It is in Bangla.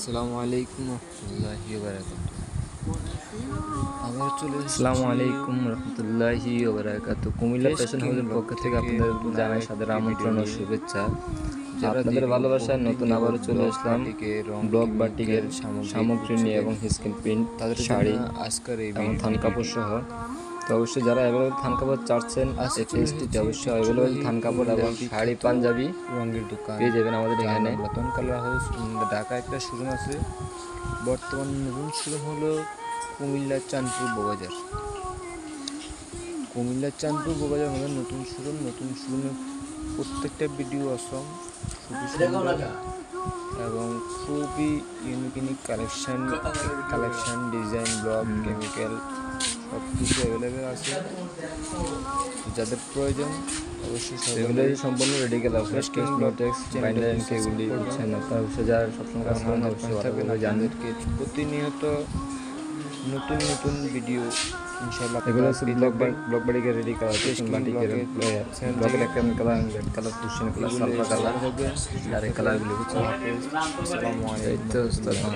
আসসালামু আলাইকুম রহমতুল্লাহি ওয়া বারাকাতুহু। আবার চলে আসসালামু এসেছি আলাইকুম রহমতুল্লাহি ওয়া বারাকাতুহু। কুমিল্লা টেস্ট ফ্যাশন কিং হাউসের ব্লগ পক্ষ থেকে থেকে আপনাদের নতুন আরও জানাই সাদর একটি ভিডিও আমন্ত্রণ ও নিয়ে, শুভেচ্ছা। যারা আপনাদের দীর্ঘ ভালোবাসায় নতুন প্রতিনিয়ত আবারও চলে ব্লক আসলাম বাটিকে রং ব্লক কেমিক্যাল বাটিকের সামগ্রী নিয়ে খুঁজছিলেন, এবং স্ক্রিন প্রিন্ট তাদের জন্য শাড়ি আজকের এই এবং থান কাপড় ভিডিওটি। সহ। তো অবশ্যই যারা অ্যাভেলেবল থান কাপড় চাচ্ছেন আজ এই চলে পেজটিতে এসেছি অবশ্যই অ্যাভেলেবল ঐতিহ্যবাহী থান কাপড় এবং কুমিল্লার শাড়ি বিখ্যাত পাঞ্জাবি রঙের দোকান পেয়ে যাবেন আমাদের যার এখানে। নাম রতন কালার হাউস। ঢাকা একটা শোরুম আছে, বর্তমান নতুন শোরুম হলো কুমিল্লার চাঁদপুর বউবাজার। কুমিল্লার চাঁদপুর বউবাজার আমাদের নতুন শোরুমে প্রত্যেকটা ভিডিও অসম, খুবই সুন্দর এবং খুবই unique collection design block chemical সব কিছু অ্যাভেলেবেল আছে। যাদের প্রয়োজন অবশ্যই এগুলো সকলেই সম্পূর্ণ রেডি কালার ফ্রেশ টেস্টিং টেক্স ব্লগ নোটেক্স বাইন্ডার চ্যানেলটি এমকে এগুলি সাবস্ক্রাইব বুঝছেন করবেন আপনারা অবশ্যই যারা সবসময় কাজ এবং করেন আমাদের অবশ্যই পাশে থাকবেন। ভালোভাবে জানেন। আপনাদেরকে প্রতিনিয়ত নতুন ভিডিও ইনশাআল্লাহ এগুলো আপনারা হচ্ছে পেয়ে থাকবেন। ব্লক বাটিকের রেডি কালার টেস্টিং বাটিকের ব্লগের চ্যানেল থেকে ব্লকের একটা কালার রেড কালার ফুসিন কালার এগুলো সালফার কালার ভালো থাকবেন, আর এই কালারগুলি বুঝছেন। আসসালামু এই তো আলাইকুম।